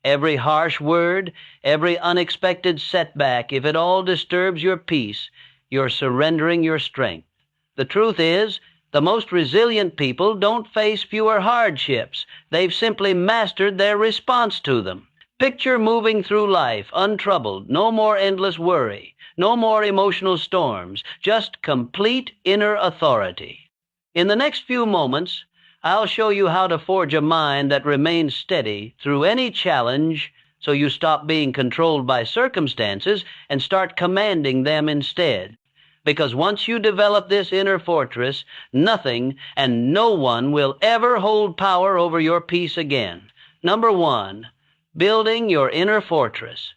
Every harsh word, every unexpected setback, if it all disturbs your peace, you're surrendering your strength. The truth is, the most resilient people don't face fewer hardships. They've simply mastered their response to them. Picture moving through life untroubled, no more endless worry, no more emotional storms, just complete inner authority. In the next few moments, I'll show you how to forge a mind that remains steady through any challenge, so you stop being controlled by circumstances and start commanding them instead. Because once you develop this inner fortress, nothing and no one will ever hold power over your peace again. Number 1, building your inner fortress.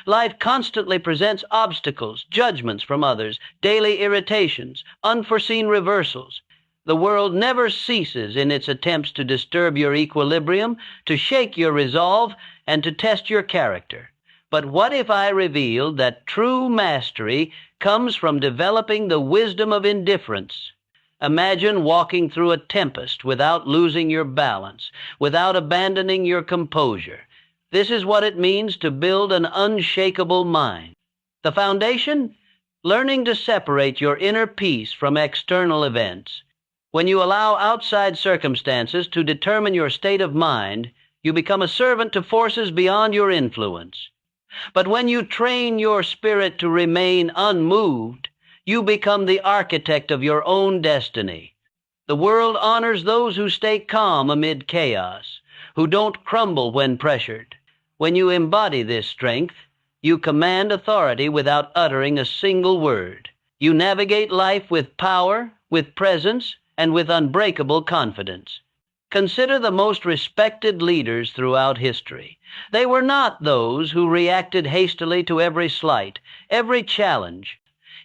Life constantly presents obstacles, judgments from others, daily irritations, unforeseen reversals. The world never ceases in its attempts to disturb your equilibrium, to shake your resolve, and to test your character. But what if I revealed that true mastery comes from developing the wisdom of indifference? Imagine walking through a tempest without losing your balance, without abandoning your composure. This is what it means to build an unshakable mind. The foundation? Learning to separate your inner peace from external events. When you allow outside circumstances to determine your state of mind, you become a servant to forces beyond your influence. But when you train your spirit to remain unmoved, you become the architect of your own destiny. The world honors those who stay calm amid chaos, who don't crumble when pressured. When you embody this strength, you command authority without uttering a single word. You navigate life with power, with presence, and with unbreakable confidence. Consider the most respected leaders throughout history. They were not those who reacted hastily to every slight, every challenge.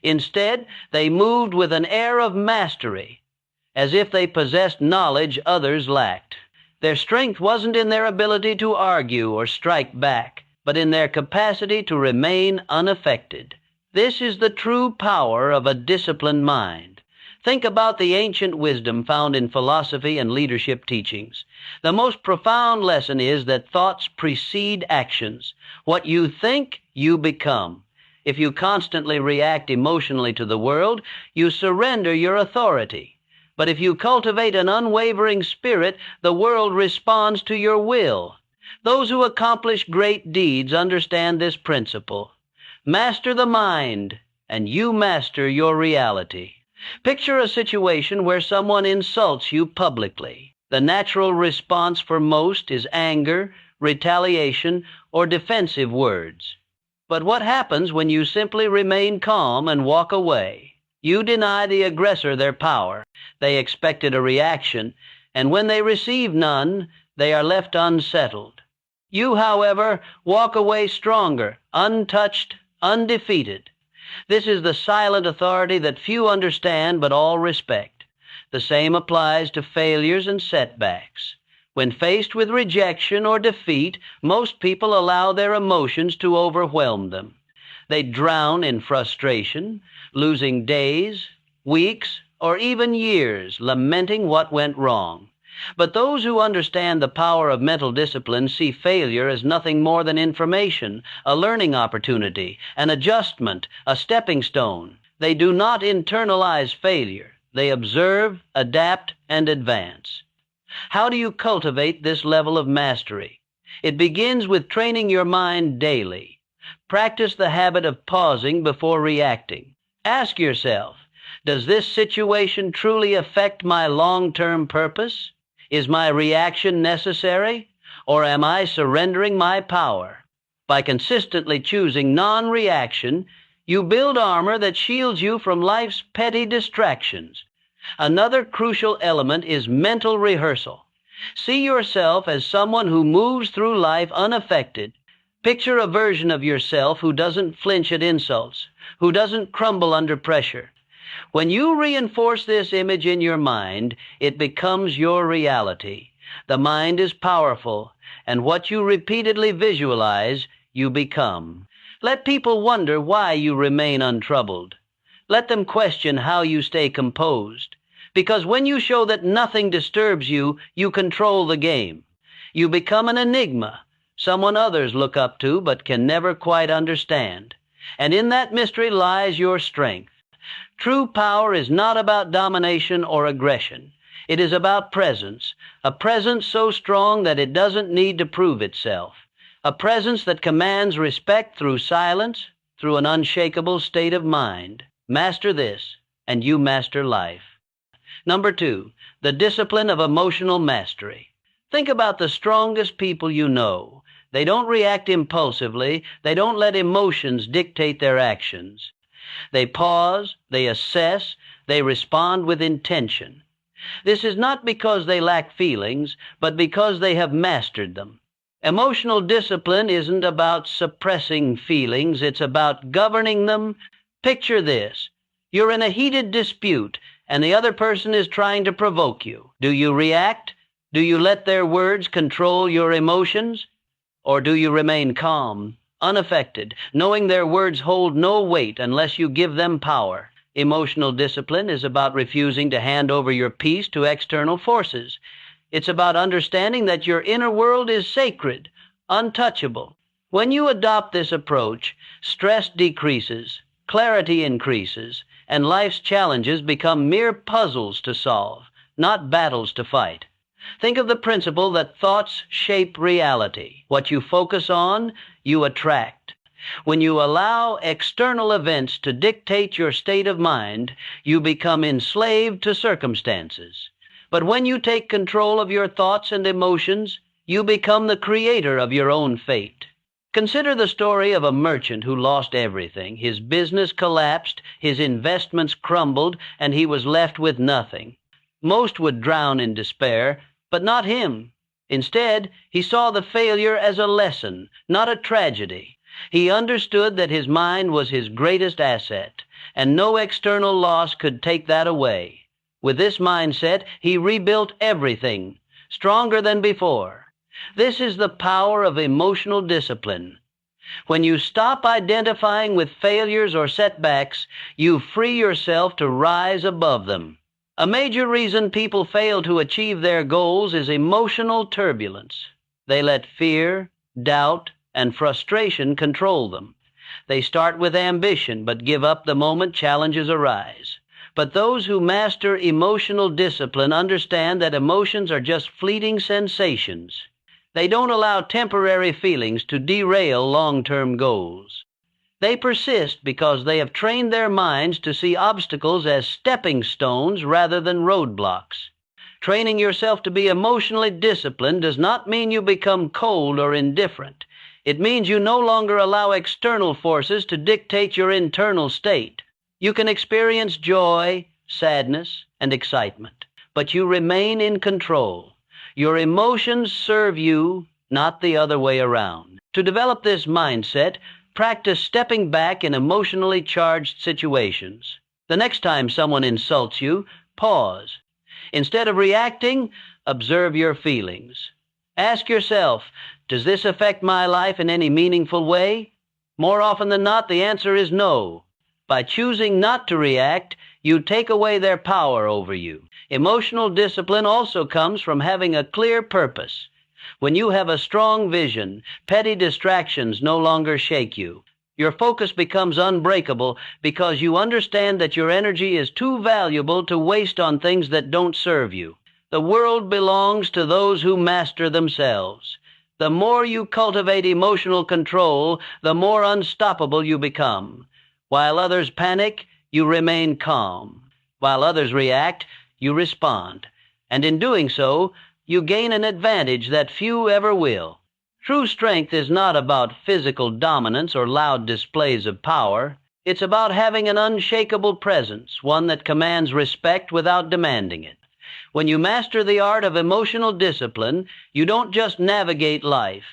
Instead, they moved with an air of mastery, as if they possessed knowledge others lacked. Their strength wasn't in their ability to argue or strike back, but in their capacity to remain unaffected. This is the true power of a disciplined mind. Think about the ancient wisdom found in philosophy and leadership teachings. The most profound lesson is that thoughts precede actions. What you think, you become. If you constantly react emotionally to the world, you surrender your authority. But if you cultivate an unwavering spirit, the world responds to your will. Those who accomplish great deeds understand this principle. Master the mind, and you master your reality. Picture a situation where someone insults you publicly. The natural response for most is anger, retaliation, or defensive words. But what happens when you simply remain calm and walk away? You deny the aggressor their power. They expected a reaction, and when they receive none, they are left unsettled. You, however, walk away stronger, untouched, undefeated. This is the silent authority that few understand but all respect. The same applies to failures and setbacks. When faced with rejection or defeat, most people allow their emotions to overwhelm them. They drown in frustration, losing days, weeks, or even years lamenting what went wrong. But those who understand the power of mental discipline see failure as nothing more than information, a learning opportunity, an adjustment, a stepping stone. They do not internalize failure. They observe, adapt, and advance. How do you cultivate this level of mastery? It begins with training your mind daily. Practice the habit of pausing before reacting. Ask yourself, does this situation truly affect my long-term purpose? Is my reaction necessary, or am I surrendering my power? By consistently choosing non-reaction, you build armor that shields you from life's petty distractions. Another crucial element is mental rehearsal. See yourself as someone who moves through life unaffected. Picture a version of yourself who doesn't flinch at insults, who doesn't crumble under pressure. When you reinforce this image in your mind, it becomes your reality. The mind is powerful, and what you repeatedly visualize, you become. Let people wonder why you remain untroubled. Let them question how you stay composed. Because when you show that nothing disturbs you, you control the game. You become an enigma, someone others look up to but can never quite understand. And in that mystery lies your strength. True power is not about domination or aggression. It is about presence, a presence so strong that it doesn't need to prove itself, a presence that commands respect through silence, through an unshakable state of mind. Master this, and you master life. Number 2, the discipline of emotional mastery. Think about the strongest people you know. They don't react impulsively. They don't let emotions dictate their actions. They pause, they assess, they respond with intention. This is not because they lack feelings, but because they have mastered them. Emotional discipline isn't about suppressing feelings, it's about governing them. Picture this. You're in a heated dispute, and the other person is trying to provoke you. Do you react? Do you let their words control your emotions? Or do you remain calm, unaffected, knowing their words hold no weight unless you give them power? Emotional discipline is about refusing to hand over your peace to external forces. It's about understanding that your inner world is sacred, untouchable. When you adopt this approach, stress decreases, clarity increases, and life's challenges become mere puzzles to solve, not battles to fight. Think of the principle that thoughts shape reality. What you focus on, you attract. When you allow external events to dictate your state of mind, you become enslaved to circumstances. But when you take control of your thoughts and emotions, you become the creator of your own fate. Consider the story of a merchant who lost everything. His business collapsed, his investments crumbled, and he was left with nothing. Most would drown in despair, but not him. Instead, he saw the failure as a lesson, not a tragedy. He understood that his mind was his greatest asset, and no external loss could take that away. With this mindset, he rebuilt everything, stronger than before. This is the power of emotional discipline. When you stop identifying with failures or setbacks, you free yourself to rise above them. A major reason people fail to achieve their goals is emotional turbulence. They let fear, doubt, and frustration control them. They start with ambition, but give up the moment challenges arise. But those who master emotional discipline understand that emotions are just fleeting sensations. They don't allow temporary feelings to derail long-term goals. They persist because they have trained their minds to see obstacles as stepping stones rather than roadblocks. Training yourself to be emotionally disciplined does not mean you become cold or indifferent. It means you no longer allow external forces to dictate your internal state. You can experience joy, sadness, and excitement, but you remain in control. Your emotions serve you, not the other way around. To develop this mindset, practice stepping back in emotionally charged situations. The next time someone insults you, pause. Instead of reacting, observe your feelings. Ask yourself, does this affect my life in any meaningful way? More often than not, the answer is no. By choosing not to react, you take away their power over you. Emotional discipline also comes from having a clear purpose. When you have a strong vision, petty distractions no longer shake you. Your focus becomes unbreakable because you understand that your energy is too valuable to waste on things that don't serve you. The world belongs to those who master themselves. The more you cultivate emotional control, the more unstoppable you become. While others panic, you remain calm. While others react, you respond. And in doing so, you gain an advantage that few ever will. True strength is not about physical dominance or loud displays of power. It's about having an unshakable presence, one that commands respect without demanding it. When you master the art of emotional discipline, you don't just navigate life,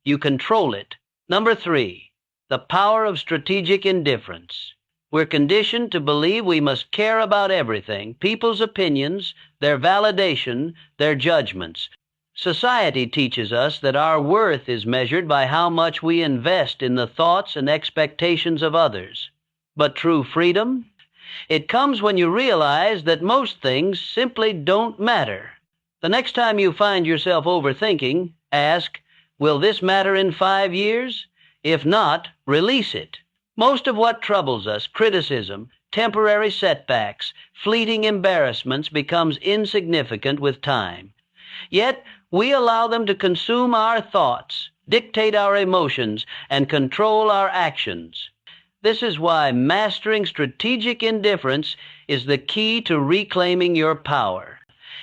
you control it. Number 3, the power of strategic indifference. We're conditioned to believe we must care about everything, people's opinions, their validation, their judgments. Society teaches us that our worth is measured by how much we invest in the thoughts and expectations of others. But true freedom? It comes when you realize that most things simply don't matter. The next time you find yourself overthinking, ask, Will this matter in 5 years? If not, release it. Most of what troubles us, criticism, temporary setbacks, fleeting embarrassments, becomes insignificant with time. Yet, we allow them to consume our thoughts, dictate our emotions, and control our actions. This is why mastering strategic indifference is the key to reclaiming your power.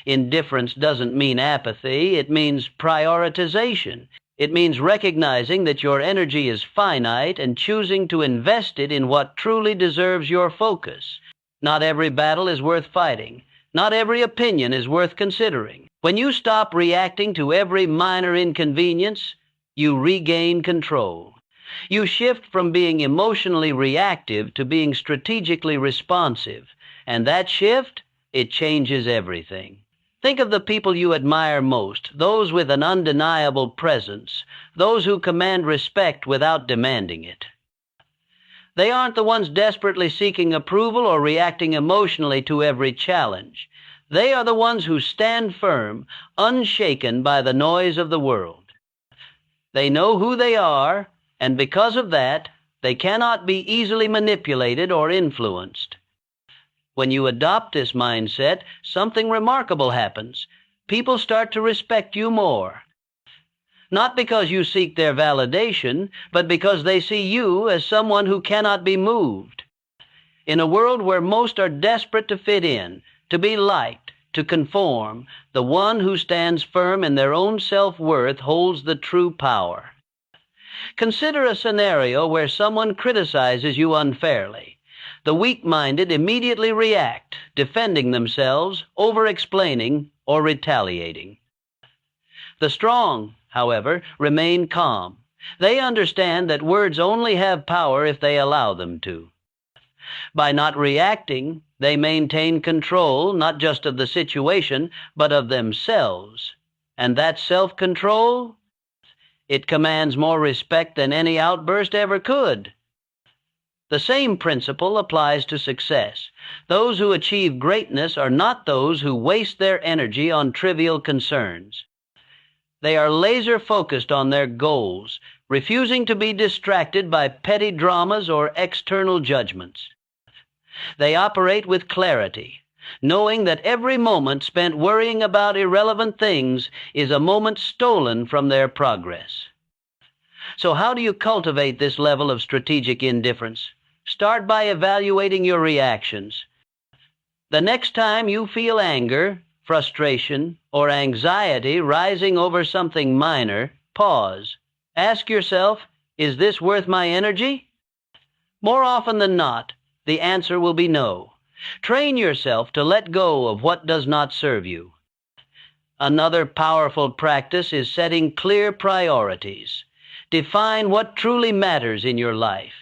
Indifference doesn't mean apathy, it means prioritization. It means recognizing that your energy is finite and choosing to invest it in what truly deserves your focus. Not every battle is worth fighting. Not every opinion is worth considering. When you stop reacting to every minor inconvenience, you regain control. You shift from being emotionally reactive to being strategically responsive. And that shift, it changes everything. Think of the people you admire most, those with an undeniable presence, those who command respect without demanding it. They aren't the ones desperately seeking approval or reacting emotionally to every challenge. They are the ones who stand firm, unshaken by the noise of the world. They know who they are, and because of that, they cannot be easily manipulated or influenced. When you adopt this mindset, something remarkable happens. People start to respect you more. Not because you seek their validation, but because they see you as someone who cannot be moved. In a world where most are desperate to fit in, to be liked, to conform, the one who stands firm in their own self-worth holds the true power. Consider a scenario where someone criticizes you unfairly. The weak-minded immediately react, defending themselves, over-explaining, or retaliating. The strong, however, remain calm. They understand that words only have power if they allow them to. By not reacting, they maintain control not just of the situation, but of themselves. And that self-control, it commands more respect than any outburst ever could. The same principle applies to success. Those who achieve greatness are not those who waste their energy on trivial concerns. They are laser-focused on their goals, refusing to be distracted by petty dramas or external judgments. They operate with clarity, knowing that every moment spent worrying about irrelevant things is a moment stolen from their progress. So how do you cultivate this level of strategic indifference? Start by evaluating your reactions. The next time you feel anger, frustration, or anxiety rising over something minor, pause. Ask yourself, is this worth my energy? More often than not, the answer will be no. Train yourself to let go of what does not serve you. Another powerful practice is setting clear priorities. Define what truly matters in your life.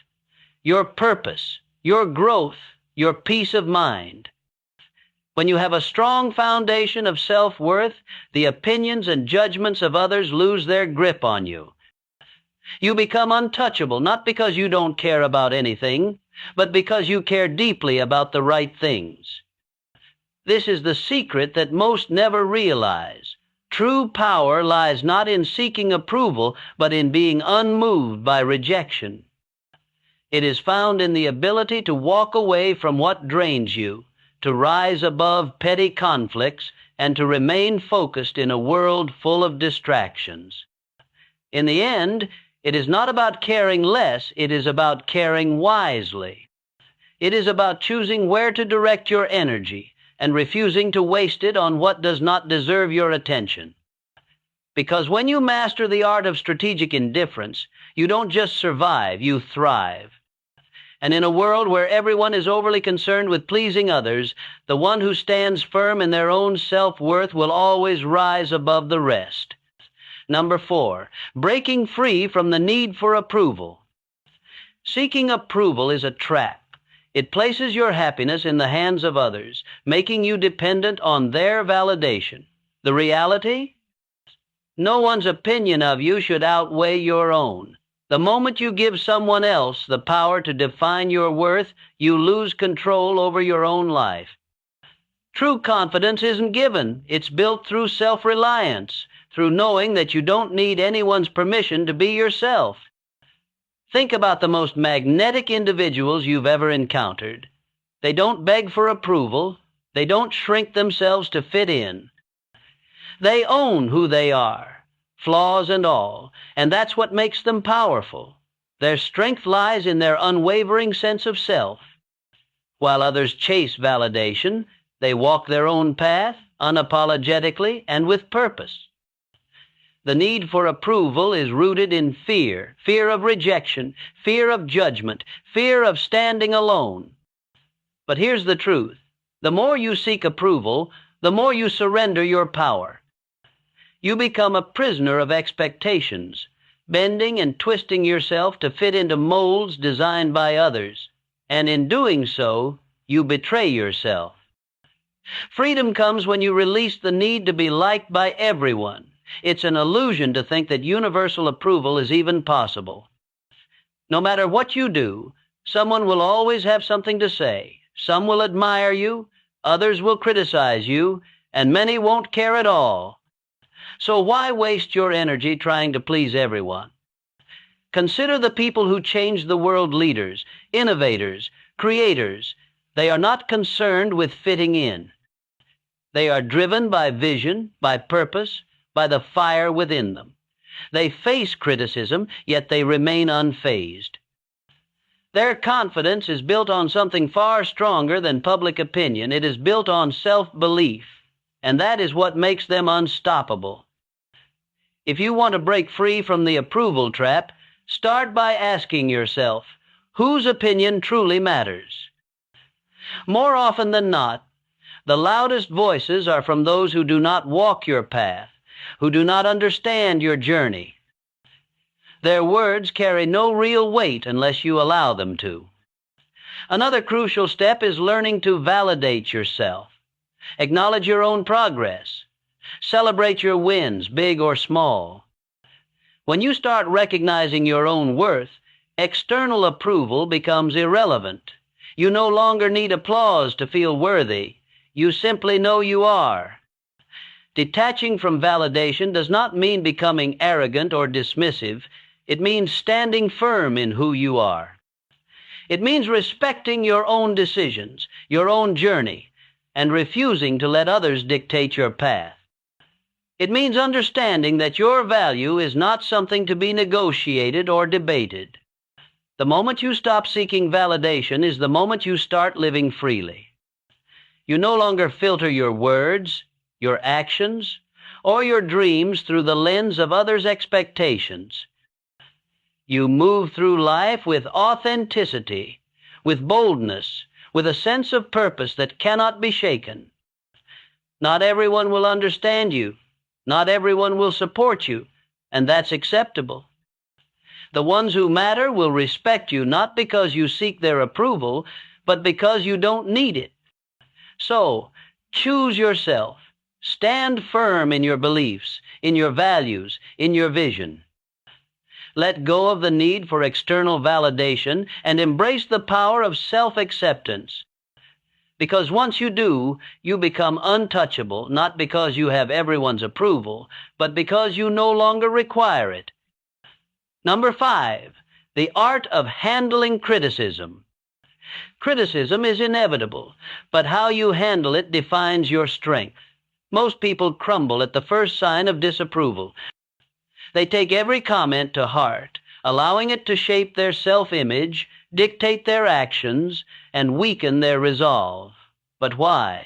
Your purpose, your growth, your peace of mind. When you have a strong foundation of self-worth, the opinions and judgments of others lose their grip on you. You become untouchable not because you don't care about anything, but because you care deeply about the right things. This is the secret that most never realize. True power lies not in seeking approval, but in being unmoved by rejection. It is found in the ability to walk away from what drains you, to rise above petty conflicts, and to remain focused in a world full of distractions. In the end, it is not about caring less, it is about caring wisely. It is about choosing where to direct your energy and refusing to waste it on what does not deserve your attention. Because when you master the art of strategic indifference, you don't just survive, you thrive. And in a world where everyone is overly concerned with pleasing others, the one who stands firm in their own self-worth will always rise above the rest. Number 4, breaking free from the need for approval. Seeking approval is a trap. It places your happiness in the hands of others, making you dependent on their validation. The reality? No one's opinion of you should outweigh your own. The moment you give someone else the power to define your worth, you lose control over your own life. True confidence isn't given. It's built through self-reliance, through knowing that you don't need anyone's permission to be yourself. Think about the most magnetic individuals you've ever encountered. They don't beg for approval. They don't shrink themselves to fit in. They own who they are, flaws and all, and that's what makes them powerful. Their strength lies in their unwavering sense of self. While others chase validation, they walk their own path, unapologetically and with purpose. The need for approval is rooted in fear, fear of rejection, fear of judgment, fear of standing alone. But here's the truth. The more you seek approval, the more you surrender your power. You become a prisoner of expectations, bending and twisting yourself to fit into molds designed by others, and in doing so, you betray yourself. Freedom comes when you release the need to be liked by everyone. It's an illusion to think that universal approval is even possible. No matter what you do, someone will always have something to say. Some will admire you, others will criticize you, and many won't care at all. So why waste your energy trying to please everyone? Consider the people who change the world: leaders, innovators, creators. They are not concerned with fitting in. They are driven by vision, by purpose, by the fire within them. They face criticism, yet they remain unfazed. Their confidence is built on something far stronger than public opinion. It is built on self-belief, and that is what makes them unstoppable. If you want to break free from the approval trap, start by asking yourself, whose opinion truly matters? More often than not, the loudest voices are from those who do not walk your path, who do not understand your journey. Their words carry no real weight unless you allow them to. Another crucial step is learning to validate yourself. Acknowledge your own progress. Celebrate your wins, big or small. When you start recognizing your own worth, external approval becomes irrelevant. You no longer need applause to feel worthy. You simply know you are. Detaching from validation does not mean becoming arrogant or dismissive. It means standing firm in who you are. It means respecting your own decisions, your own journey, and refusing to let others dictate your path. It means understanding that your value is not something to be negotiated or debated. The moment you stop seeking validation is the moment you start living freely. You no longer filter your words, your actions, or your dreams through the lens of others' expectations. You move through life with authenticity, with boldness, with a sense of purpose that cannot be shaken. Not everyone will understand you. Not everyone will support you, and that's acceptable. The ones who matter will respect you not because you seek their approval, but because you don't need it. So, choose yourself. Stand firm in your beliefs, in your values, in your vision. Let go of the need for external validation and embrace the power of self-acceptance. Because once you do, you become untouchable, not because you have everyone's approval, but because you no longer require it. Number 5, the art of handling criticism. Criticism is inevitable, but how you handle it defines your strength. Most people crumble at the first sign of disapproval. They take every comment to heart, allowing it to shape their self-image, dictate their actions, and weaken their resolve. But why?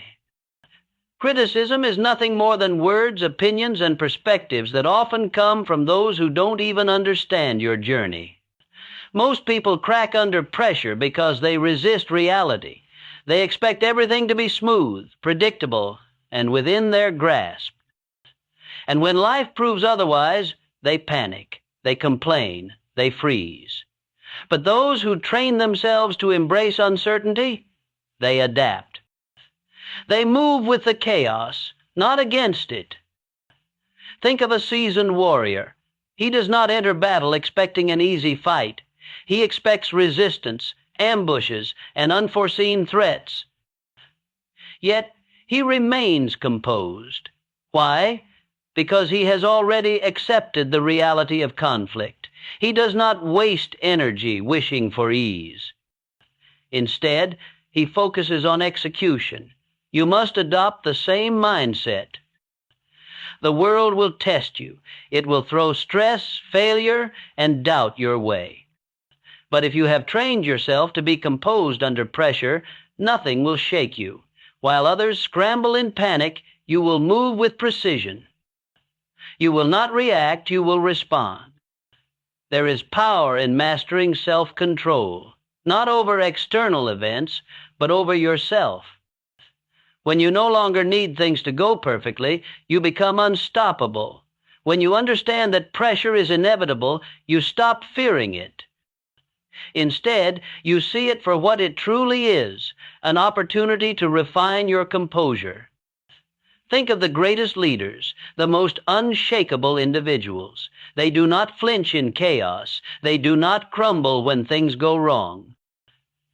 Criticism is nothing more than words, opinions, and perspectives that often come from those who don't even understand your journey. Most people crack under pressure because they resist reality. They expect everything to be smooth, predictable, and within their grasp. And when life proves otherwise, they panic, they complain, they freeze. But those who train themselves to embrace uncertainty, they adapt. They move with the chaos, not against it. Think of a seasoned warrior. He does not enter battle expecting an easy fight. He expects resistance, ambushes, and unforeseen threats. Yet he remains composed. Why? because he has already accepted the reality of conflict. He does not waste energy wishing for ease. Instead, he focuses on execution. You must adopt the same mindset. The world will test you. It will throw stress, failure, and doubt your way. But if you have trained yourself to be composed under pressure, nothing will shake you. While others scramble in panic, you will move with precision. You will not react, you will respond. There is power in mastering self-control, not over external events, but over yourself. When you no longer need things to go perfectly, you become unstoppable. When you understand that pressure is inevitable, you stop fearing it. Instead, you see it for what it truly is, an opportunity to refine your composure. Think of the greatest leaders, the most unshakable individuals. They do not flinch in chaos. They do not crumble when things go wrong.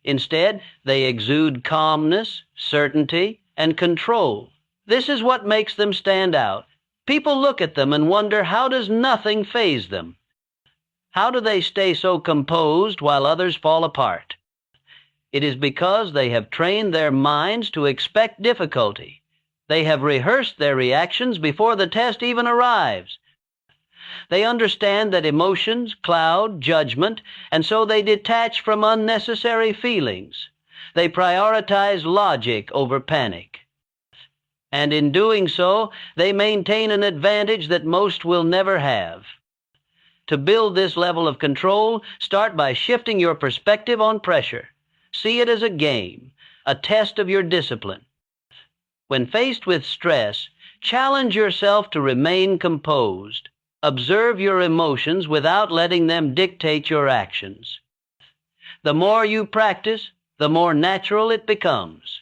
Instead, they exude calmness, certainty, and control. This is what makes them stand out. People look at them and wonder, how does nothing faze them? How do they stay so composed while others fall apart? It is because they have trained their minds to expect difficulty. They have rehearsed their reactions before the test even arrives. They understand that emotions cloud judgment, and so they detach from unnecessary feelings. They prioritize logic over panic. And in doing so, they maintain an advantage that most will never have. To build this level of control, start by shifting your perspective on pressure. See it as a game, a test of your discipline. When faced with stress, challenge yourself to remain composed. Observe your emotions without letting them dictate your actions. The more you practice, the more natural it becomes.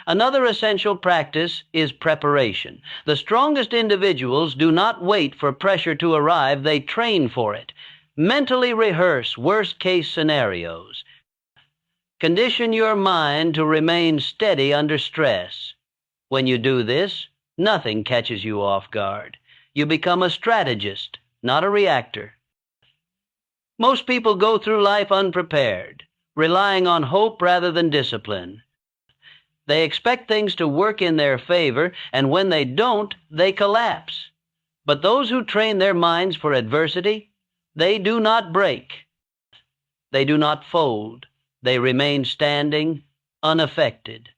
Another essential practice is preparation. The strongest individuals do not wait for pressure to arrive, they train for it. Mentally rehearse worst-case scenarios. Condition your mind to remain steady under stress. When you do this, nothing catches you off guard. You become a strategist, not a reactor. Most people go through life unprepared, relying on hope rather than discipline. They expect things to work in their favor, and when they don't, they collapse. But those who train their minds for adversity, they do not break. They do not fold. They remain standing, unaffected.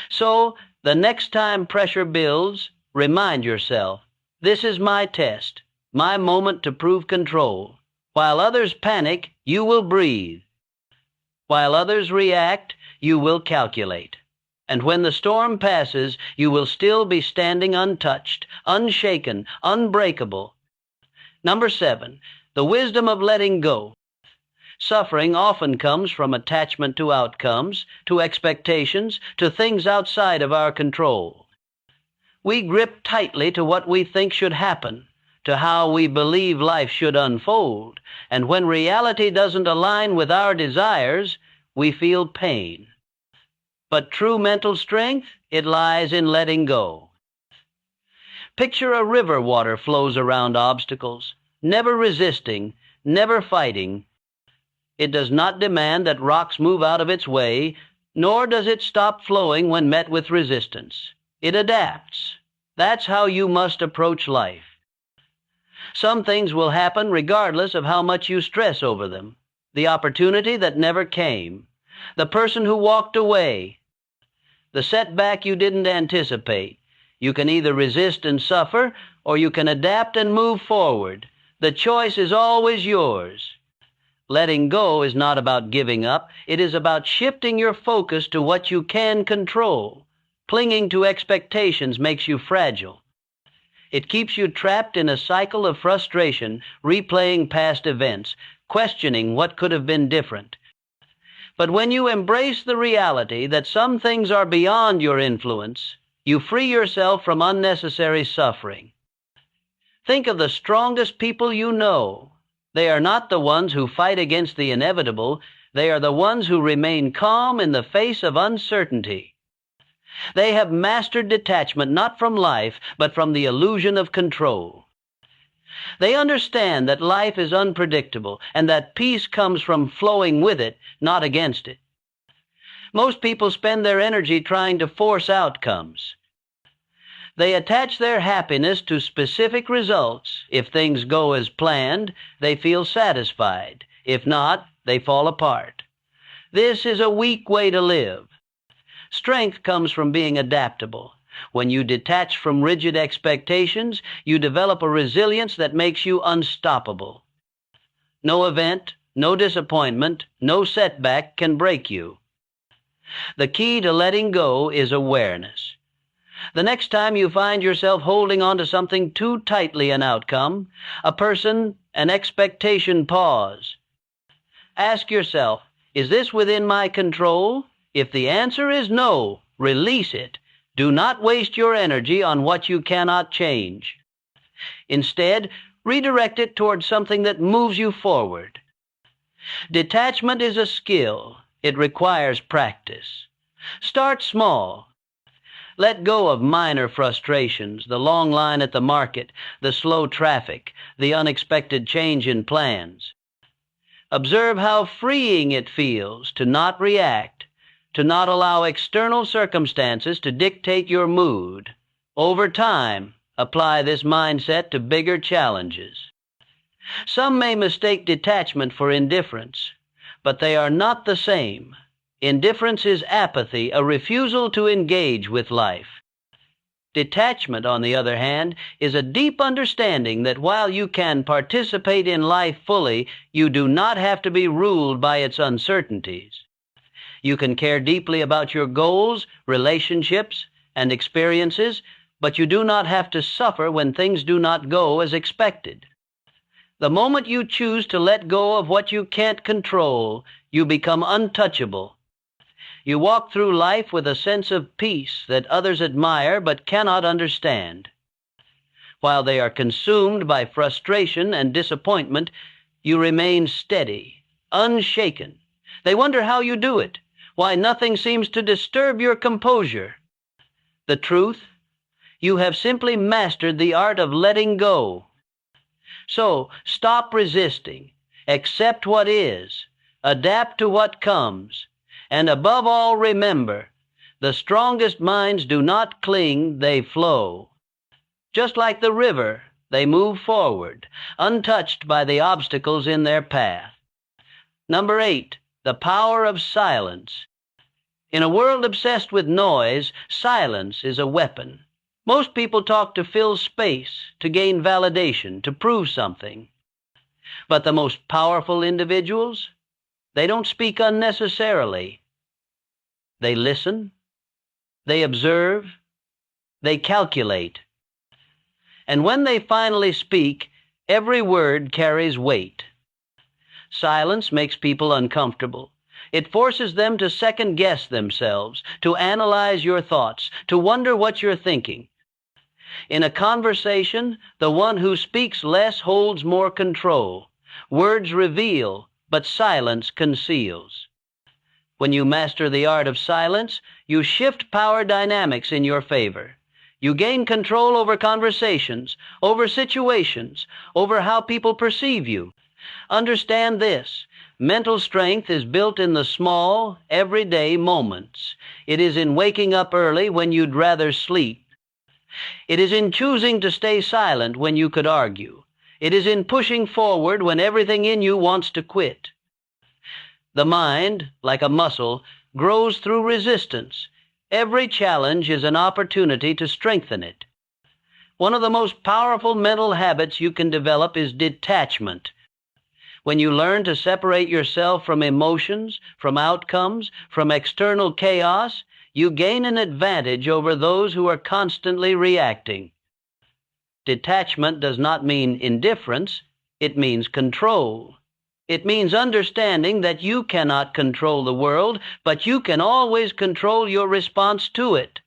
So, the next time pressure builds, remind yourself, this is my test, my moment to prove control. While others panic, you will breathe. While others react, you will calculate. And when the storm passes, you will still be standing untouched, unshaken, unbreakable. Number 7, the wisdom of letting go. Suffering often comes from attachment to outcomes, to expectations, to things outside of our control. We grip tightly to what we think should happen, to how we believe life should unfold, and when reality doesn't align with our desires, we feel pain. But true mental strength, it lies in letting go. Picture a river water flows around obstacles, never resisting, never fighting. It does not demand that rocks move out of its way, nor does it stop flowing when met with resistance. It adapts. That's how you must approach life. Some things will happen regardless of how much you stress over them. The opportunity that never came, the person who walked away, the setback you didn't anticipate. You can either resist and suffer, or you can adapt and move forward. The choice is always yours. Letting go is not about giving up. It is about shifting your focus to what you can control. Clinging to expectations makes you fragile. It keeps you trapped in a cycle of frustration, replaying past events, questioning what could have been different. But when you embrace the reality that some things are beyond your influence, you free yourself from unnecessary suffering. Think of the strongest people you know. They are not the ones who fight against the inevitable. They are the ones who remain calm in the face of uncertainty. They have mastered detachment not from life, but from the illusion of control. They understand that life is unpredictable and that peace comes from flowing with it, not against it. Most people spend their energy trying to force outcomes. They attach their happiness to specific results. If things go as planned, they feel satisfied. If not, they fall apart. This is a weak way to live. Strength comes from being adaptable. When you detach from rigid expectations, you develop a resilience that makes you unstoppable. No event, no disappointment, no setback can break you. The key to letting go is awareness. The next time you find yourself holding on to something too tightly, an outcome, a person, an expectation, pause. Ask yourself, is this within my control? If the answer is no, release it. Do not waste your energy on what you cannot change. Instead, redirect it towards something that moves you forward. Detachment is a skill. It requires practice. Start small. Let go of minor frustrations, the long line at the market, the slow traffic, the unexpected change in plans. Observe how freeing it feels to not react, to not allow external circumstances to dictate your mood. Over time, apply this mindset to bigger challenges. Some may mistake detachment for indifference, but they are not the same. Indifference is apathy, a refusal to engage with life. Detachment, on the other hand, is a deep understanding that while you can participate in life fully, you do not have to be ruled by its uncertainties. You can care deeply about your goals, relationships, and experiences, but you do not have to suffer when things do not go as expected. The moment you choose to let go of what you can't control, you become untouchable. You walk through life with a sense of peace that others admire but cannot understand. While they are consumed by frustration and disappointment, you remain steady, unshaken. They wonder how you do it, why nothing seems to disturb your composure. The truth? You have simply mastered the art of letting go. So, stop resisting, accept what is, adapt to what comes, and above all, remember, the strongest minds do not cling, they flow. Just like the river, they move forward, untouched by the obstacles in their path. Number 8, the power of silence. In a world obsessed with noise, silence is a weapon. Most people talk to fill space, to gain validation, to prove something. But the most powerful individuals, they don't speak unnecessarily. They listen, they observe, they calculate. And when they finally speak, every word carries weight. Silence makes people uncomfortable. It forces them to second-guess themselves, to analyze your thoughts, to wonder what you're thinking. In a conversation, the one who speaks less holds more control. Words reveal, but silence conceals. When you master the art of silence, you shift power dynamics in your favor. You gain control over conversations, over situations, over how people perceive you. Understand this. Mental strength is built in the small, everyday moments. It is in waking up early when you'd rather sleep. It is in choosing to stay silent when you could argue. It is in pushing forward when everything in you wants to quit. The mind, like a muscle, grows through resistance. Every challenge is an opportunity to strengthen it. One of the most powerful mental habits you can develop is detachment. When you learn to separate yourself from emotions, from outcomes, from external chaos, you gain an advantage over those who are constantly reacting. Detachment does not mean indifference, it means control. It means understanding that you cannot control the world, but you can always control your response to it.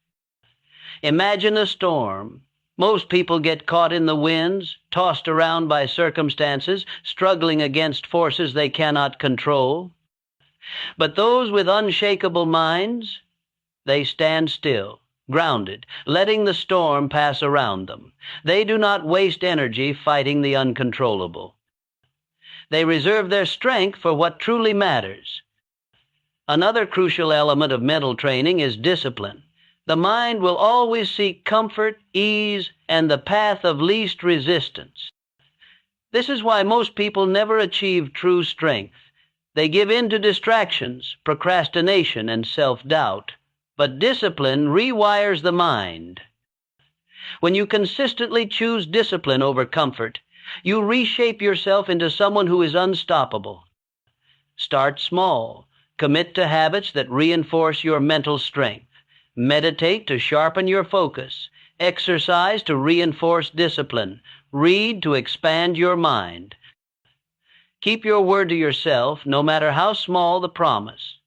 Imagine a storm. Most people get caught in the winds, tossed around by circumstances, struggling against forces they cannot control. But those with unshakable minds, They stand still, grounded, letting the storm pass around them. They do not waste energy fighting the uncontrollable. They reserve their strength for what truly matters. Another crucial element of mental training is discipline. The mind will always seek comfort, ease, and the path of least resistance. This is why most people never achieve true strength. They give in to distractions, procrastination, and self-doubt. But discipline rewires the mind. When you consistently choose discipline over comfort, you reshape yourself into someone who is unstoppable. Start small. Commit to habits that reinforce your mental strength. Meditate to sharpen your focus. Exercise to reinforce discipline. Read to expand your mind. Keep your word to yourself, no matter how small the promise.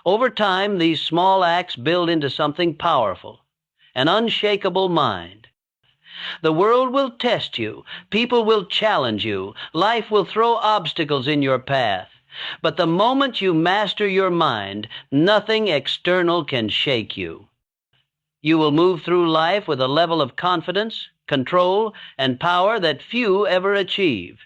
Over time, these small acts build into something powerful, an unshakable mind. The world will test you. People will challenge you. Life will throw obstacles in your path. But the moment you master your mind, nothing external can shake you. You will move through life with a level of confidence, control, and power that few ever achieve.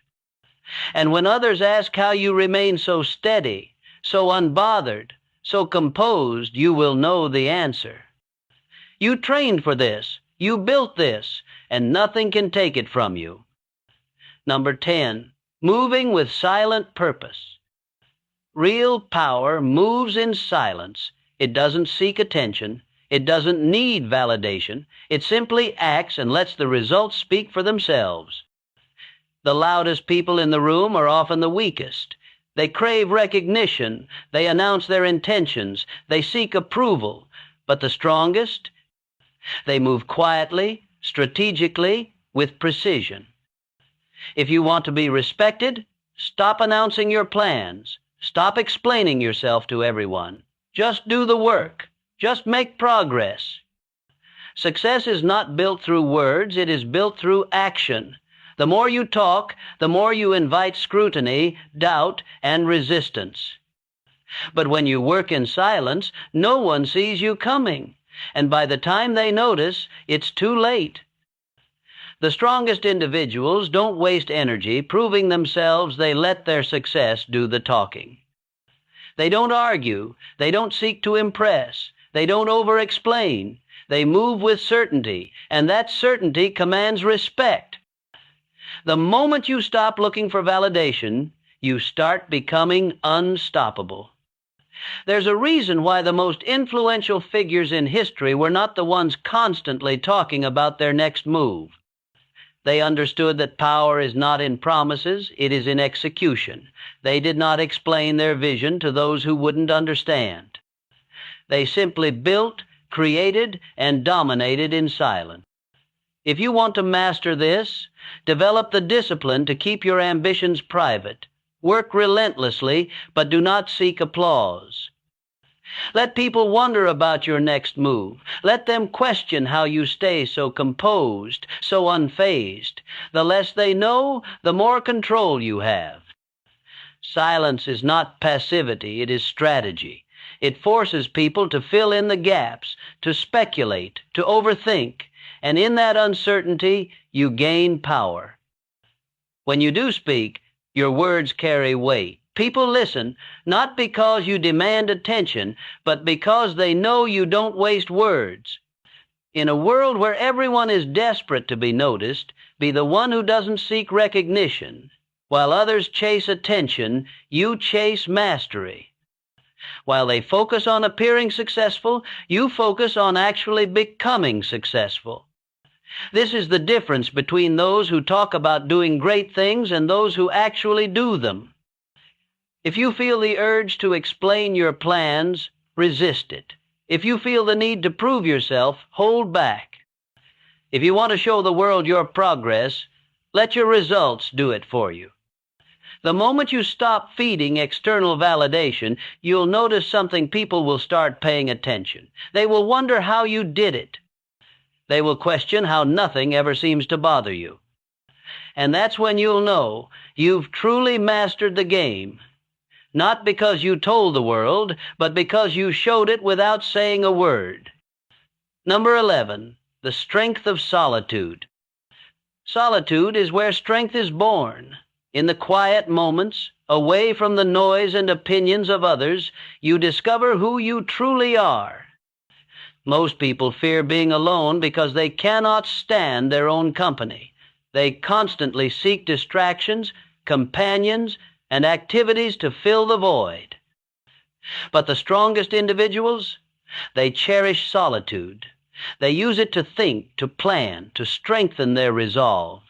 And when others ask how you remain so steady, so unbothered, so composed, you will know the answer. You trained for this, you built this, and nothing can take it from you. Number 10, moving with silent purpose. Real power moves in silence. It doesn't seek attention. It doesn't need validation. It simply acts and lets the results speak for themselves. The loudest people in the room are often the weakest. They crave recognition. They announce their intentions. They seek approval. But the strongest, they move quietly, strategically, with precision. If you want to be respected, stop announcing your plans. Stop explaining yourself to everyone. Just do the work. Just make progress. Success is not built through words. It is built through action. The more you talk, the more you invite scrutiny, doubt, and resistance. But when you work in silence, no one sees you coming. And by the time they notice, it's too late. The strongest individuals don't waste energy proving themselves. They let their success do the talking. They don't argue. They don't seek to impress. They don't over-explain. They move with certainty, and that certainty commands respect. The moment you stop looking for validation, you start becoming unstoppable. There's a reason why the most influential figures in history were not the ones constantly talking about their next move. They understood that power is not in promises, it is in execution. They did not explain their vision to those who wouldn't understand. They simply built, created, and dominated in silence. If you want to master this, develop the discipline to keep your ambitions private. Work relentlessly, but do not seek applause. Let people wonder about your next move. Let them question how you stay so composed, so unfazed. The less they know, the more control you have. Silence is not passivity, it is strategy. It forces people to fill in the gaps, to speculate, to overthink, and in that uncertainty, you gain power. When you do speak, your words carry weight. People listen, not because you demand attention, but because they know you don't waste words. In a world where everyone is desperate to be noticed, be the one who doesn't seek recognition. While others chase attention, you chase mastery. While they focus on appearing successful, you focus on actually becoming successful. This is the difference between those who talk about doing great things and those who actually do them. If you feel the urge to explain your plans, resist it. If you feel the need to prove yourself, hold back. If you want to show the world your progress, let your results do it for you. The moment you stop feeding external validation, you'll notice something. People will start paying attention. They will wonder how you did it. They will question how nothing ever seems to bother you. And that's when you'll know you've truly mastered the game. not because you told the world, but because you showed it without saying a word. Number 11, the strength of solitude. Solitude is where strength is born. In the quiet moments, away from the noise and opinions of others, you discover who you truly are. Most people fear being alone because they cannot stand their own company. They constantly seek distractions, companions, and activities to fill the void. But the strongest individuals, they cherish solitude. They use it to think, to plan, to strengthen their resolve.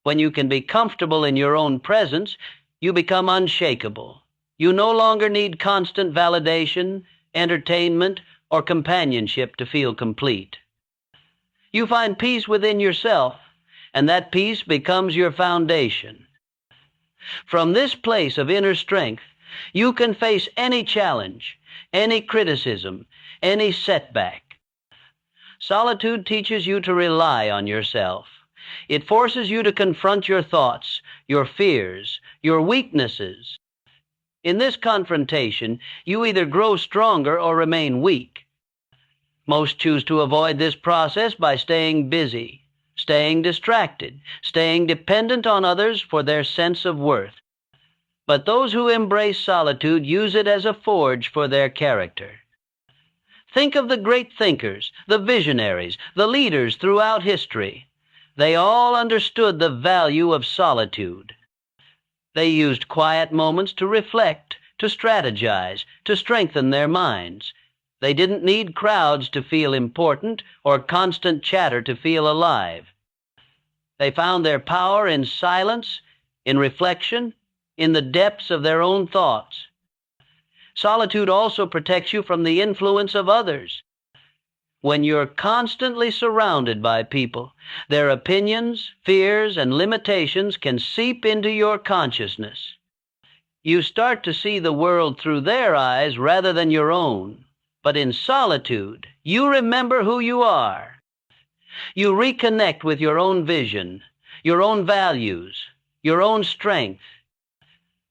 When you can be comfortable in your own presence, you become unshakable. You no longer need constant validation, entertainment, or companionship to feel complete. You find peace within yourself, and that peace becomes your foundation. From this place of inner strength, you can face any challenge, any criticism, any setback. Solitude teaches you to rely on yourself. It forces you to confront your thoughts, your fears, your weaknesses. In this confrontation, you either grow stronger or remain weak. Most choose to avoid this process by staying busy, staying distracted, staying dependent on others for their sense of worth. But those who embrace solitude use it as a forge for their character. Think of the great thinkers, the visionaries, the leaders throughout history. They all understood the value of solitude. They used quiet moments to reflect, to strategize, to strengthen their minds. They didn't need crowds to feel important or constant chatter to feel alive. They found their power in silence, in reflection, in the depths of their own thoughts. Solitude also protects you from the influence of others. When you're constantly surrounded by people, their opinions, fears, and limitations can seep into your consciousness. You start to see the world through their eyes rather than your own. But in solitude, you remember who you are. You reconnect with your own vision, your own values, your own strength.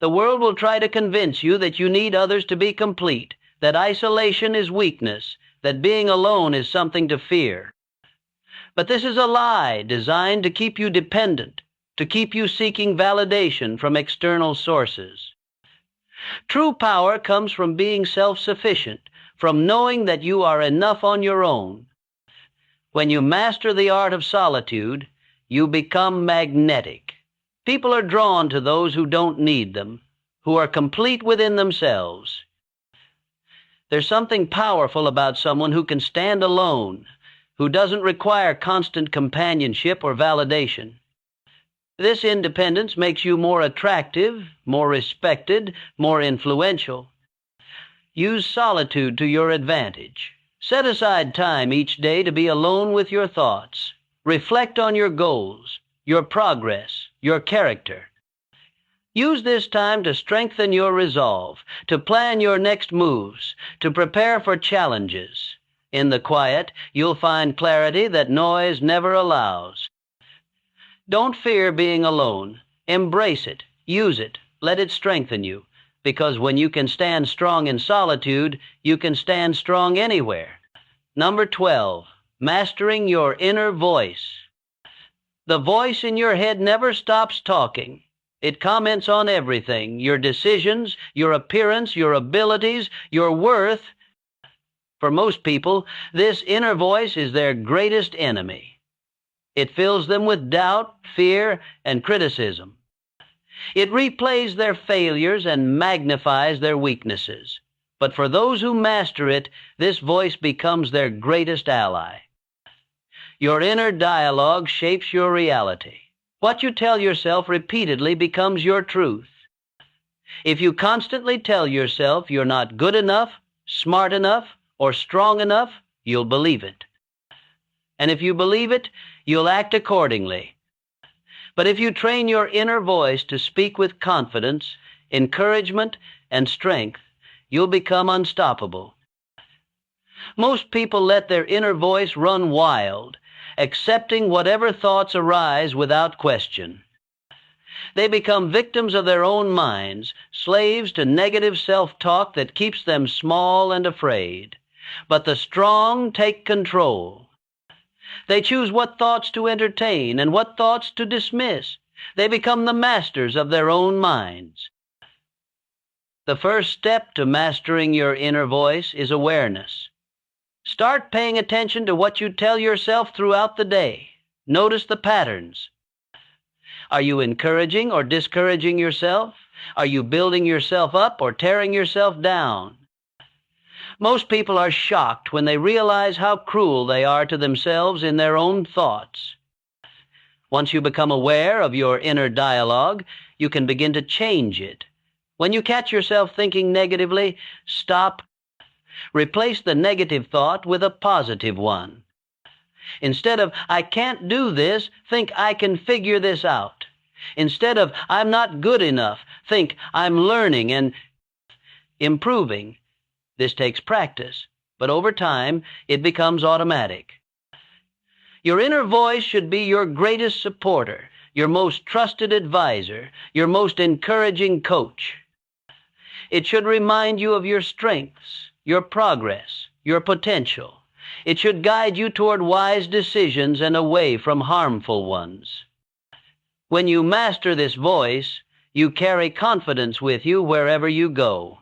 The world will try to convince you that you need others to be complete, that isolation is weakness, that being alone is something to fear. But this is a lie designed to keep you dependent, to keep you seeking validation from external sources. True power comes from being self-sufficient, from knowing that you are enough on your own. When you master the art of solitude, you become magnetic. People are drawn to those who don't need them, who are complete within themselves. There's something powerful about someone who can stand alone, who doesn't require constant companionship or validation. This independence makes you more attractive, more respected, more influential. Use solitude to your advantage. Set aside time each day to be alone with your thoughts. Reflect on your goals, your progress, your character. Use this time to strengthen your resolve, to plan your next moves, to prepare for challenges. In the quiet, you'll find clarity that noise never allows. Don't fear being alone. Embrace it. Use it. Let it strengthen you. Because when you can stand strong in solitude, you can stand strong anywhere. Number 12, mastering your inner voice. The voice in your head never stops talking. It comments on everything, your decisions, your appearance, your abilities, your worth. For most people, this inner voice is their greatest enemy. It fills them with doubt, fear, and criticism. It replays their failures and magnifies their weaknesses. But for those who master it, this voice becomes their greatest ally. Your inner dialogue shapes your reality. What you tell yourself repeatedly becomes your truth. If you constantly tell yourself you're not good enough, smart enough, or strong enough, you'll believe it. And if you believe it, you'll act accordingly. But if you train your inner voice to speak with confidence, encouragement, and strength, you'll become unstoppable. Most people let their inner voice run wild, accepting whatever thoughts arise without question. They become victims of their own minds, slaves to negative self-talk that keeps them small and afraid. But the strong take control. They choose what thoughts to entertain and what thoughts to dismiss. They become the masters of their own minds. The first step to mastering your inner voice is awareness. Start paying attention to what you tell yourself throughout the day. Notice the patterns. Are you encouraging or discouraging yourself? Are you building yourself up or tearing yourself down? Most people are shocked when they realize how cruel they are to themselves in their own thoughts. Once you become aware of your inner dialogue, you can begin to change it. When you catch yourself thinking negatively, stop. Replace the negative thought with a positive one. Instead of, "I can't do this," think, "I can figure this out." Instead of, "I'm not good enough," think, "I'm learning and improving." This takes practice, but over time, it becomes automatic. Your inner voice should be your greatest supporter, your most trusted advisor, your most encouraging coach. It should remind you of your strengths, your progress, your potential. It should guide you toward wise decisions and away from harmful ones. When you master this voice, you carry confidence with you wherever you go.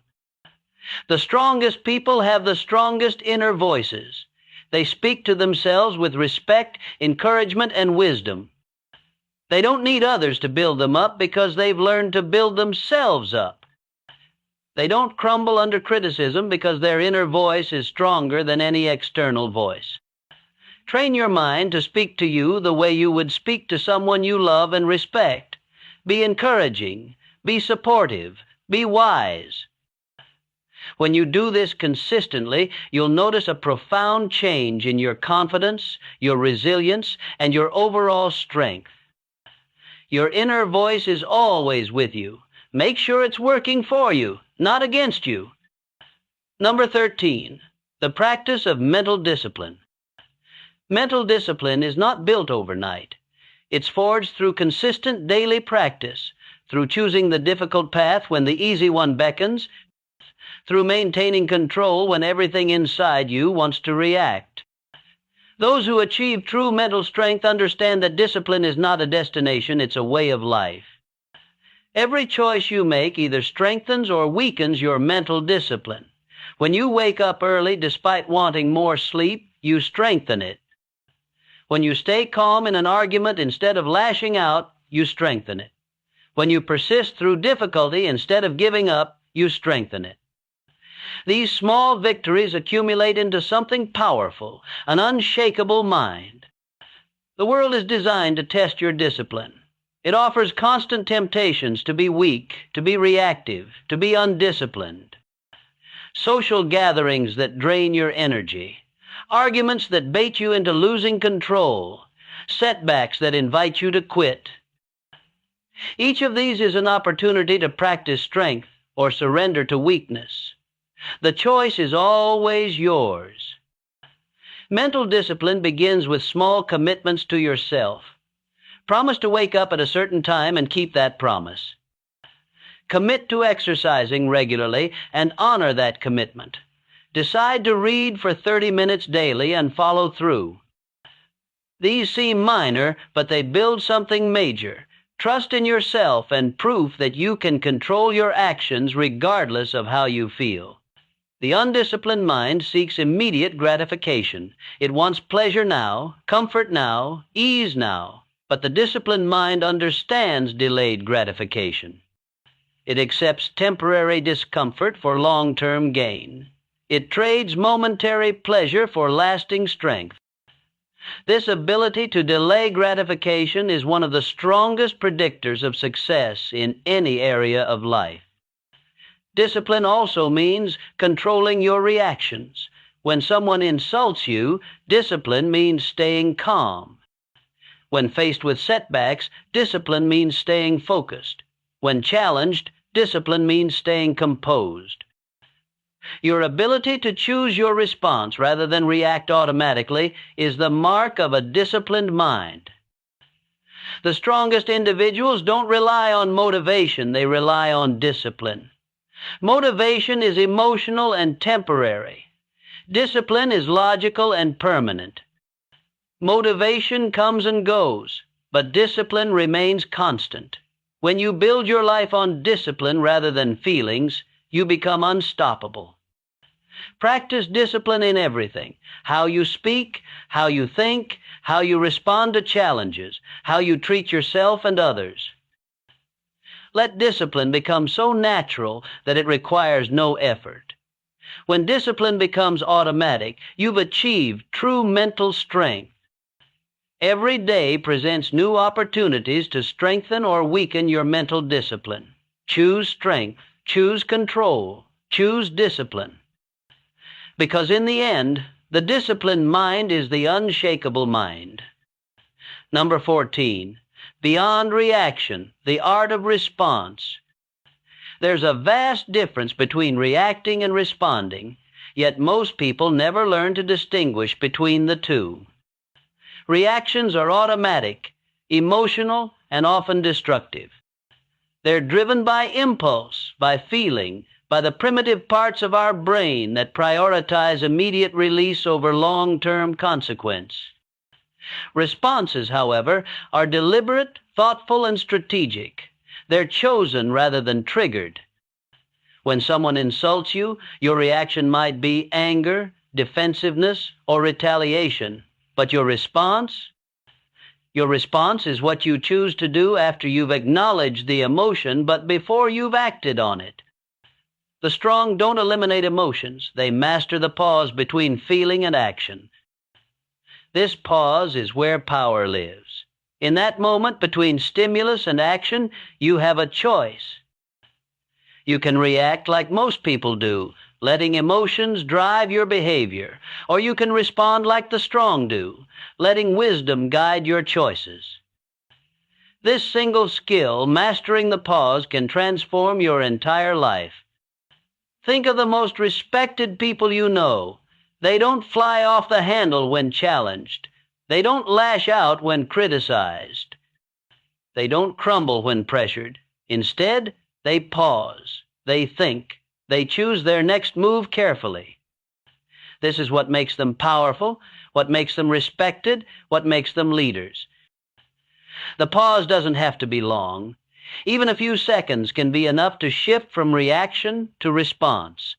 The strongest people have the strongest inner voices. They speak to themselves with respect, encouragement, and wisdom. They don't need others to build them up because they've learned to build themselves up. They don't crumble under criticism because their inner voice is stronger than any external voice. Train your mind to speak to you the way you would speak to someone you love and respect. Be encouraging, be supportive, be wise. When you do this consistently, you'll notice a profound change in your confidence, your resilience, and your overall strength. Your inner voice is always with you. Make sure it's working for you, not against you. Number 13, the practice of mental discipline. Mental discipline is not built overnight. It's forged through consistent daily practice, through choosing the difficult path when the easy one beckons, through maintaining control when everything inside you wants to react. Those who achieve true mental strength understand that discipline is not a destination, it's a way of life. Every choice you make either strengthens or weakens your mental discipline. When you wake up early despite wanting more sleep, you strengthen it. When you stay calm in an argument instead of lashing out, you strengthen it. When you persist through difficulty instead of giving up, you strengthen it. These small victories accumulate into something powerful, an unshakable mind. The world is designed to test your discipline. It offers constant temptations to be weak, to be reactive, to be undisciplined. Social gatherings that drain your energy. Arguments that bait you into losing control. Setbacks that invite you to quit. Each of these is an opportunity to practice strength or surrender to weakness. The choice is always yours. Mental discipline begins with small commitments to yourself. Promise to wake up at a certain time and keep that promise. Commit to exercising regularly and honor that commitment. Decide to read for 30 minutes daily and follow through. These seem minor, but they build something major. Trust in yourself and proof that you can control your actions regardless of how you feel. The undisciplined mind seeks immediate gratification. It wants pleasure now, comfort now, ease now. But the disciplined mind understands delayed gratification. It accepts temporary discomfort for long-term gain. It trades momentary pleasure for lasting strength. This ability to delay gratification is one of the strongest predictors of success in any area of life. Discipline also means controlling your reactions. When someone insults you, discipline means staying calm. When faced with setbacks, discipline means staying focused. When challenged, discipline means staying composed. Your ability to choose your response rather than react automatically is the mark of a disciplined mind. The strongest individuals don't rely on motivation, they rely on discipline. Motivation is emotional and temporary. Discipline is logical and permanent. Motivation comes and goes, but discipline remains constant. When you build your life on discipline rather than feelings, you become unstoppable. Practice discipline in everything: how you speak, how you think, how you respond to challenges, how you treat yourself and others. Let discipline become so natural that it requires no effort. When discipline becomes automatic, you've achieved true mental strength. Every day presents new opportunities to strengthen or weaken your mental discipline. Choose strength, choose control, choose discipline. Because in the end, the disciplined mind is the unshakable mind. Number 14, beyond reaction, the art of response. There's a vast difference between reacting and responding, yet most people never learn to distinguish between the two. Reactions are automatic, emotional, and often destructive. They're driven by impulse, by feeling, by the primitive parts of our brain that prioritize immediate release over long-term consequence. Responses, however, are deliberate, thoughtful, and strategic. They're chosen rather than triggered. When someone insults you, your reaction might be anger, defensiveness, or retaliation. But your response is what you choose to do after you've acknowledged the emotion, but before you've acted on it. The strong don't eliminate emotions. They master the pause between feeling and action. This pause is where power lives. In that moment between stimulus and action, you have a choice. You can react like most people do, letting emotions drive your behavior, or you can respond like the strong do, letting wisdom guide your choices. This single skill, mastering the pause, can transform your entire life. Think of the most respected people you know. They don't fly off the handle when challenged. They don't lash out when criticized. They don't crumble when pressured. Instead, they pause. They think. They choose their next move carefully. This is what makes them powerful, what makes them respected, what makes them leaders. The pause doesn't have to be long. Even a few seconds can be enough to shift from reaction to response.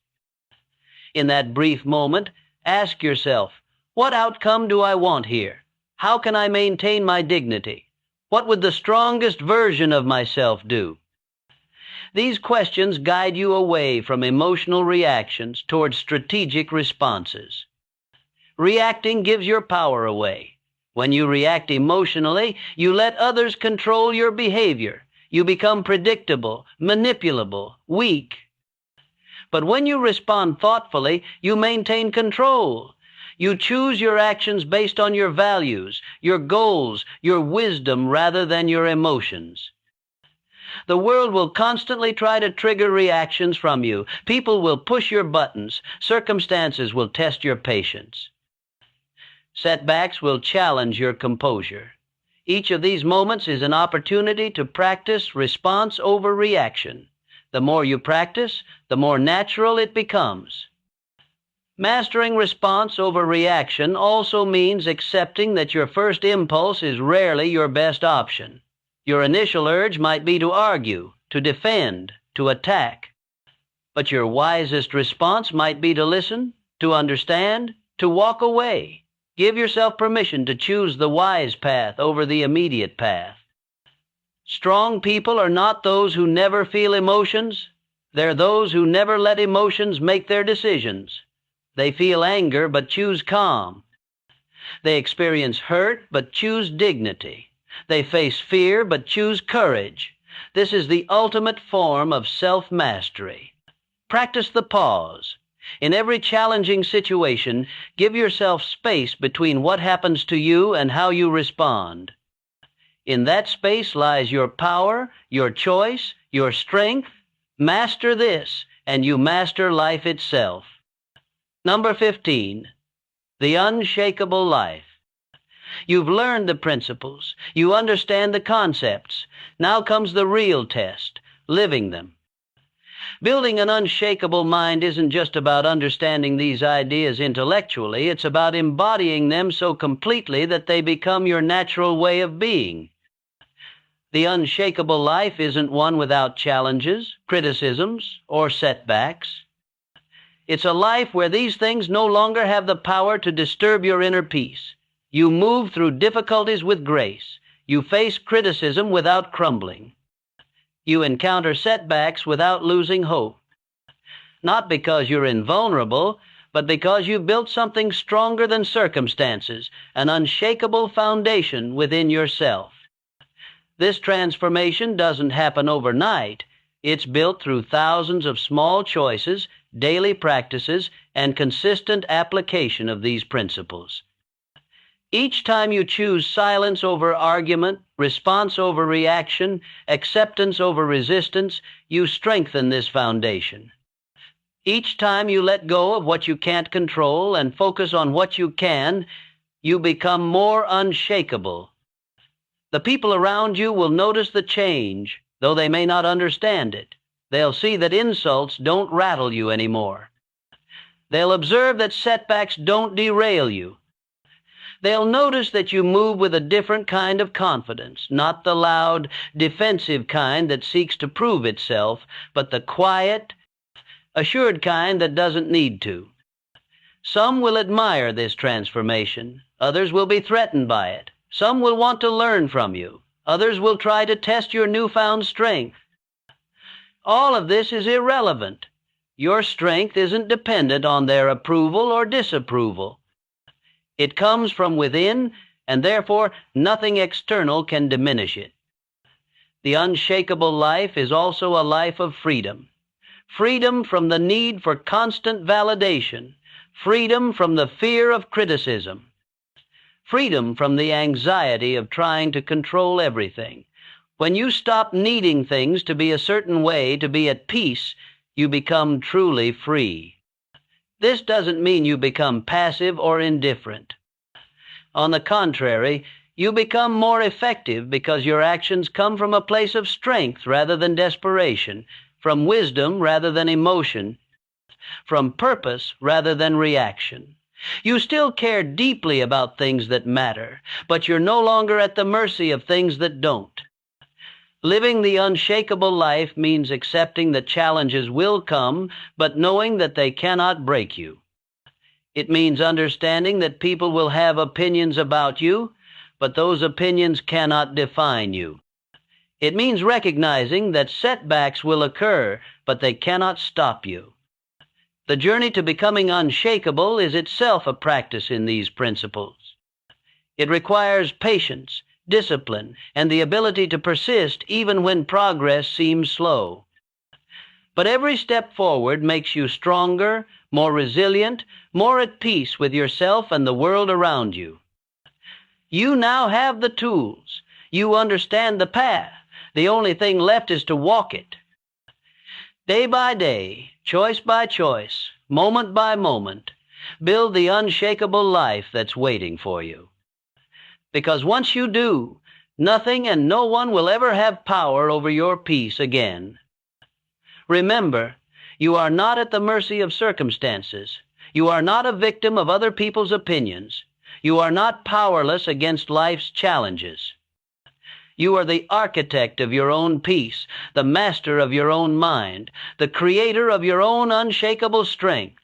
In that brief moment, ask yourself, what outcome do I want here? How can I maintain my dignity? What would the strongest version of myself do? These questions guide you away from emotional reactions towards strategic responses. Reacting gives your power away. When you react emotionally, you let others control your behavior. You become predictable, manipulable, weak. But when you respond thoughtfully, you maintain control. You choose your actions based on your values, your goals, your wisdom rather than your emotions. The world will constantly try to trigger reactions from you. People will push your buttons. Circumstances will test your patience. Setbacks will challenge your composure. Each of these moments is an opportunity to practice response over reaction. The more you practice, the more natural it becomes. Mastering response over reaction also means accepting that your first impulse is rarely your best option. Your initial urge might be to argue, to defend, to attack. But your wisest response might be to listen, to understand, to walk away. Give yourself permission to choose the wise path over the immediate path. Strong people are not those who never feel emotions. They're those who never let emotions make their decisions. They feel anger but choose calm. They experience hurt but choose dignity. They face fear but choose courage. This is the ultimate form of self-mastery. Practice the pause. In every challenging situation, give yourself space between what happens to you and how you respond. In that space lies your power, your choice, your strength. Master this, and you master life itself. Number 15, the unshakable life. You've learned the principles. You understand the concepts. Now comes the real test, living them. Building an unshakable mind isn't just about understanding these ideas intellectually. It's about embodying them so completely that they become your natural way of being. The unshakable life isn't one without challenges, criticisms, or setbacks. It's a life where these things no longer have the power to disturb your inner peace. You move through difficulties with grace. You face criticism without crumbling. You encounter setbacks without losing hope. Not because you're invulnerable, but because you've built something stronger than circumstances, an unshakable foundation within yourself. This transformation doesn't happen overnight. It's built through thousands of small choices, daily practices, and consistent application of these principles. Each time you choose silence over argument, response over reaction, acceptance over resistance, you strengthen this foundation. Each time you let go of what you can't control and focus on what you can, you become more unshakable. The people around you will notice the change, though they may not understand it. They'll see that insults don't rattle you anymore. They'll observe that setbacks don't derail you. They'll notice that you move with a different kind of confidence, not the loud, defensive kind that seeks to prove itself, but the quiet, assured kind that doesn't need to. Some will admire this transformation. Others will be threatened by it. Some will want to learn from you. Others will try to test your newfound strength. All of this is irrelevant. Your strength isn't dependent on their approval or disapproval. It comes from within, and therefore nothing external can diminish it. The unshakable life is also a life of freedom. Freedom from the need for constant validation. Freedom from the fear of criticism. Freedom from the anxiety of trying to control everything. When you stop needing things to be a certain way to be at peace, you become truly free. This doesn't mean you become passive or indifferent. On the contrary, you become more effective because your actions come from a place of strength rather than desperation, from wisdom rather than emotion, from purpose rather than reaction. You still care deeply about things that matter, but you're no longer at the mercy of things that don't. Living the unshakable life means accepting that challenges will come, but knowing that they cannot break you. It means understanding that people will have opinions about you, but those opinions cannot define you. It means recognizing that setbacks will occur, but they cannot stop you. The journey to becoming unshakable is itself a practice in these principles. It requires patience, discipline, and the ability to persist even when progress seems slow. But every step forward makes you stronger, more resilient, more at peace with yourself and the world around you. You now have the tools. You understand the path. The only thing left is to walk it. Day by day, choice by choice, moment by moment, build the unshakable life that's waiting for you. Because once you do, nothing and no one will ever have power over your peace again. Remember, you are not at the mercy of circumstances. You are not a victim of other people's opinions. You are not powerless against life's challenges. You are the architect of your own peace, the master of your own mind, the creator of your own unshakable strength.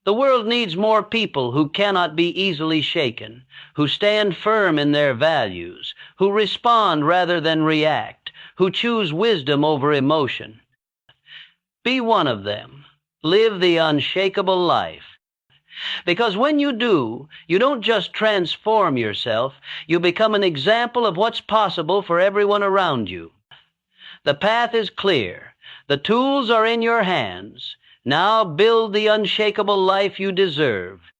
The world needs more people who cannot be easily shaken, who stand firm in their values, who respond rather than react, who choose wisdom over emotion. Be one of them. Live the unshakable life. Because when you do, you don't just transform yourself, you become an example of what's possible for everyone around you. The path is clear. The tools are in your hands. Now build the unshakable life you deserve.